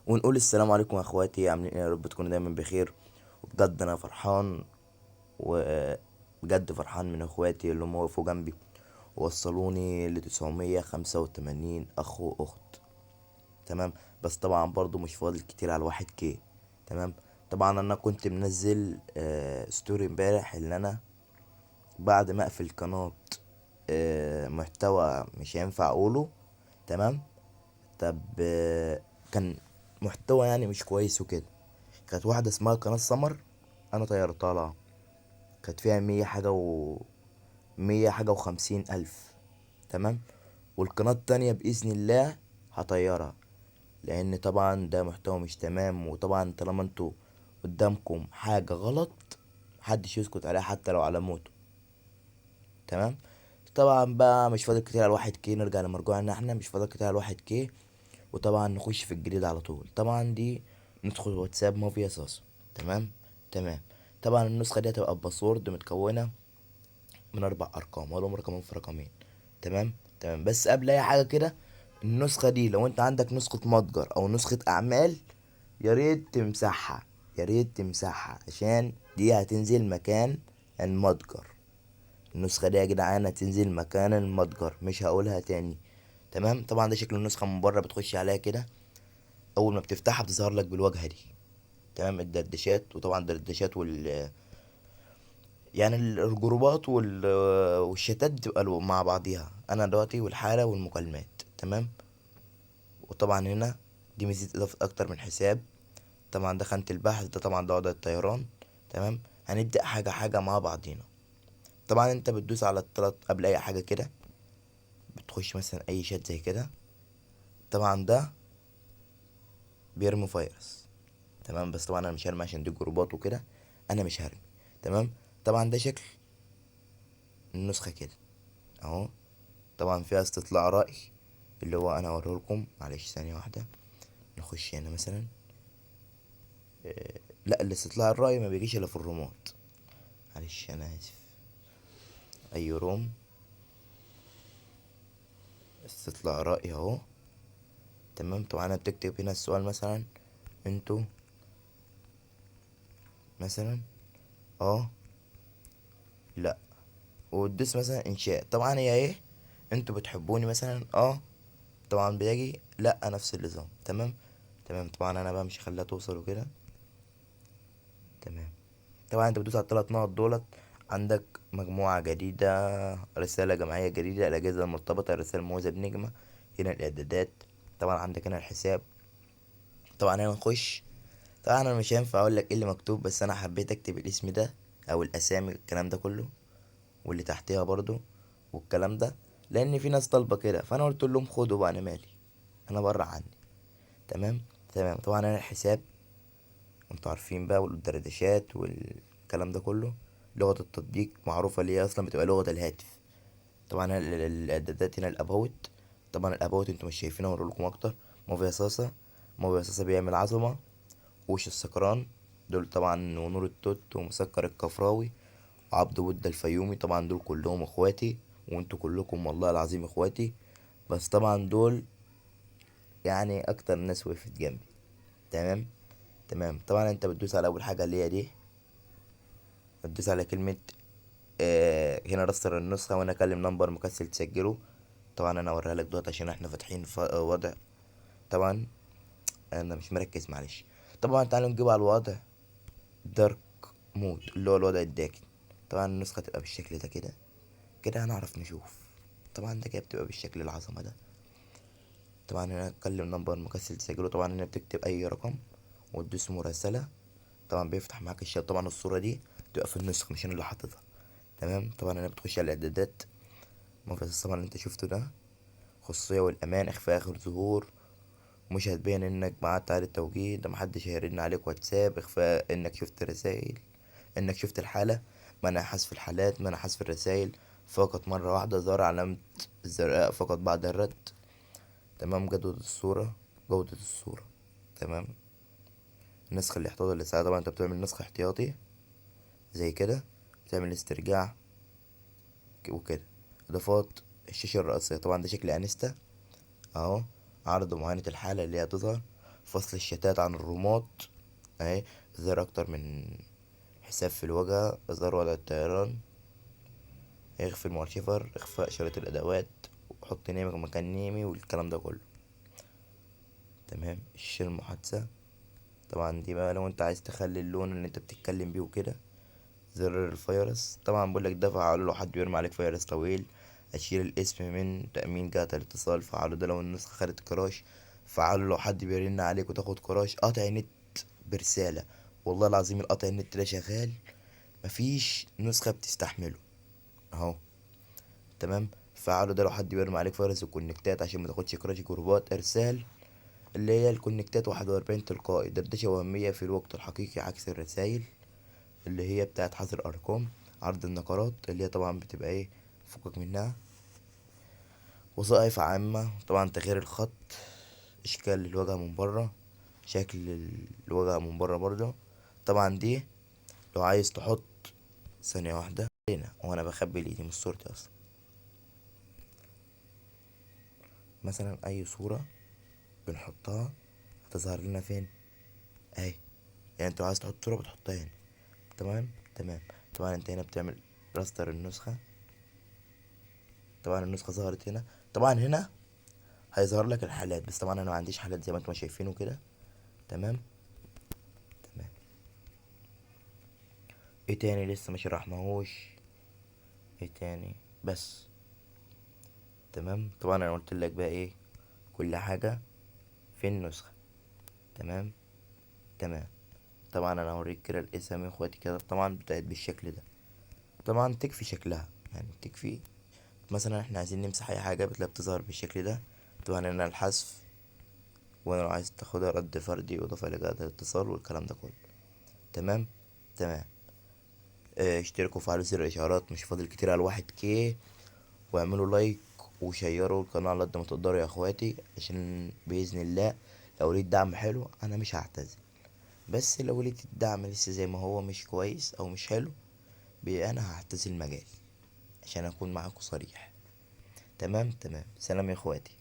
ونقول السلام عليكم يا اخواتي، عاملين ايه؟ يا رب تكونوا دايما بخير. وبجد انا فرحان، وبجد فرحان من اخواتي اللي هم وقفوا جنبي ووصلوني ل 985 اخ واخت. تمام. بس طبعا برضو مش فاضل كتير على 1 كي. تمام. طبعا انا كنت منزل ستوري امبارح ان انا بعد ما اقفل قناة محتوى مش هينفع اقوله. تمام. طب كان محتوى يعني مش كويس وكده. كانت واحدة اسمها قناة سمر، انا طيرتها لها. كانت فيها 100 حاجة و50 ألف. تمام. والقناة التانية بإذن الله هطيرها، لأن طبعا ده محتوى مش تمام. وطبعا طالما انتوا قدامكم حاجة غلط محدش يسكت عليها حتى لو على موته. تمام. طبعا بقى مش فاضل كتير على 1 كي، نرجع لمرجوعنا، احنا مش فاضل كتير على 1 كي. وطبعا نخش في الجديد على طول. طبعا دي ندخل واتساب مافيا صاصا. تمام. تمام. طبعا النسخة دي هتبقى باسورد متكونة من 4 أرقام، ولهم رقمين في رقمين. تمام. تمام. بس قبل أي حاجة كده، النسخة دي لو أنت عندك نسخة متجر أو نسخة أعمال، يا ريت تمسحها. يا ريت تمسحها عشان دي هتنزل مكان المتجر. النسخة دي يا جدعان هتنزل مكان المتجر، مش هقولها تاني. تمام. طبعا ده شكل النسخة من بره، بتخش عليها كده، أول ما بتفتحها بتظهر لك بالواجهة دي. تمام. الدردشات، وطبعا الدردشات يعني الجروبات والشتات بتبقى مع بعضيها، انا دلوقتي والحالة والمكالمات. تمام. وطبعا هنا دي ميزة اضافة اكتر من حساب. طبعا ده خانة البحث، ده طبعا ده وضع الطيران. تمام. هنبدأ حاجة حاجة مع بعضينا. طبعا انت بتدوس على التلات قبل اي حاجة كده، بتخش مثلا اي شات زي كده. طبعا ده بيرمي فيروس. تمام. بس طبعا انا مش هرمي عشان دي جروبات وكده، انا مش هرمي. تمام. طبعا ده شكل النسخة كده اهو. طبعا فيها استطلاع رأي، اللي هو انا اوريه لكم. معلش ثانية واحدة، نخش هنا مثلا. لا، الاستطلاع الرأي ما بيجيش الا في الرومات. معلش انا اسف. اي روم، استطلاع رأي اهو. تمام. طبعا انا بتكتب هنا السؤال مثلا، انتوا مثلا اه لا، وتدوس مثلا انشاء. طبعا هي ايه، انتوا بتحبوني مثلا طبعا بيجي لا نفس النظام. تمام. تمام. طبعا انا بقى مش هخليها توصل وكده. تمام. طبعا انت بتدوس على ال3 نقط دولت، عندك مجموعة جديدة، رسالة جماعية جديدة، الأجهزة المرتبطة، الرسائل المميزة بنجمة. هنا الإعدادات. طبعا عندك هنا الحساب. طبعا هنا نخش. طبعا أنا مش هينفع أقول لك إيه اللي مكتوب، بس أنا حبيت أكتب الاسم ده أو الأسامي، الكلام ده كله، واللي تحتها برضو، والكلام ده، لأن في ناس طالبة كده. فأنا قلت لهم خدوا بقى، أنا مالي، أنا بره عني. تمام. تمام. طبعا هنا الحساب، انتوا عارفين بقى، والدردشات والكلام ده كله. لغة التطبيق معروفة اللي هي اصلا بتبقى لغة الهاتف. طبعا الاعدادات هنا الاباوت. طبعا الاباوت انتوا مش شايفينها، هوري لكم اكتر. موفي صاصة. موفي صاصة بيعمل عظمة. وش السكران، دول طبعا، ونور التوت، ومسكر الكفراوي، وعبد بود الفيومي. طبعا دول كلهم اخواتي، وانتوا كلكم والله العظيم اخواتي. بس طبعا دول يعني اكتر ناس وقفت جنبي. تمام. تمام. طبعا انت بتدوس على اول حاجة اللي هي دي، هتدوس على كلمة هنا رستر النسخة، وانا اكلم نمبر مكسل تسجله. طبعا انا اوريها لك دلوقتي عشان احنا فاتحين وضع. طبعا انا مش مركز، معلش. طبعا تعالوا نجيب على الوضع دارك مود، اللي هو الوضع الداكن. طبعا النسخة تبقى بالشكل ده كده. كده هنعرف نشوف. طبعا ده كده بتبقى بالشكل العظمة ده. طبعا هنا اتكلم نمبر مكسل تسجله. طبعا هنا بتكتب اي رقم وتدوس مراسلة. طبعا بيفتح معاك الشات. طبعا الصورة دي تبقى في النسخ، مش انا اللي حاططها. تمام. طبعا انا بتخش على الاعدادات، منفذ طبعا اللي انت شفته ده، خصوصية والأمان، إخفاء آخر ظهور، مش هتبين إنك بعت على التوجيه ده، محدش هيرن عليك واتساب، إخفاء إنك شفت رسائل، إنك شفت الحالة، منع حذف الحالات، منع حذف الرسائل فقط مرة واحدة، ظهر علامة الزرقاء فقط بعد الرد. تمام. جودة الصورة. تمام. النسخ الاحتياطي للساعة، طبعا انت بتعمل نسخ احتياطي زي كده، بتعمل استرجاع وكده. اضافات الشاشة الرئيسية، طبعا ده شكل انستا اهو، عرض معاينة الحالة اللي هي تظهر. فصل الشتات عن الرومات اهي. اظهار اكتر من حساب في الواجهة، اظهار وضع الطيران، اخفي المارشيفر، اخفاء شريط الادوات، وحط نيمك مكان نيمي والكلام ده كله. تمام. الشاشة المحادثة طبعا دي بقى لو انت عايز تخلي اللون اللي انت بتتكلم بيه وكده. زر الفيروس طبعا بقولك ده فعله لو حد بيرمي عليك فيروس طويل. اشيل الاسم من تأمين جهة الاتصال، فعله ده لو النسخة خدت كراش. فعله لو حد بيرن عليك وتاخد كراش. قطع نت برسالة، والله العظيم القطع النت ده شغال، مفيش نسخة بتستحمله اهو. تمام. فعله ده لو حد بيرمي عليك فيروس الكونكتات عشان ما تاخدش كراش. جروبات ارسال اللي هي الكونكتات 41 تلقائي، دردشة وهمية في الوقت الحقيقي عكس الرسايل اللي هي بتاعت حظر ارقام. عرض النقرات اللي هي طبعا بتبقى ايه، فكك منها. وظائف عامة طبعا تغيير الخط، اشكال الواجهة من بره، شكل الواجهة من بره برضه. طبعا دي لو عايز تحط، ثانية واحدة هنا وانا بخبي ايدي مش صورتي اصلا. مثلا اي صورة بنحطها هتظهر لنا فين اهي. يعني انت لو عايز تحط صورة بتحطها هنا. تمام تمام. طبعا انت هنا بتعمل راستر النسخة. طبعا النسخة ظهرت هنا. طبعا هنا هيظهر لك الحالات، بس طبعا انا ما عنديش حالات زي ما انتم شايفينه كده. تمام تمام. ايه تاني لسه ما شرحناهوش؟ ايه تاني بس. تمام. طبعا انا قلت لك بقى ايه كل حاجة في النسخة. تمام تمام. طبعا انا هوريك كده الاسامي اخواتي كده طبعا بتاعت بالشكل ده. طبعا تكفي شكلها يعني تكفي. مثلا احنا عايزين نمسح اي حاجة بتلاقي بتظهر بالشكل ده. طبعا هنا الحذف، وانا لو عايز تاخدها رد فردي واضافة لجهة الاتصال والكلام ده كله. تمام تمام. اشتركوا وفعلوا زر الاشعارات، مش فاضل كتير على الواحد كي. واعملوا لايك وشيروا القناة على قد ما تقدروا يا اخواتي، عشان بإذن الله لو لقيت دعم حلو انا مش هعتذر. بس لو لقيت الدعم لسه زي ما هو مش كويس او مش حلو، بقى انا هعتزل المجال عشان اكون معاكم صريح. تمام تمام. سلام يا اخواتي.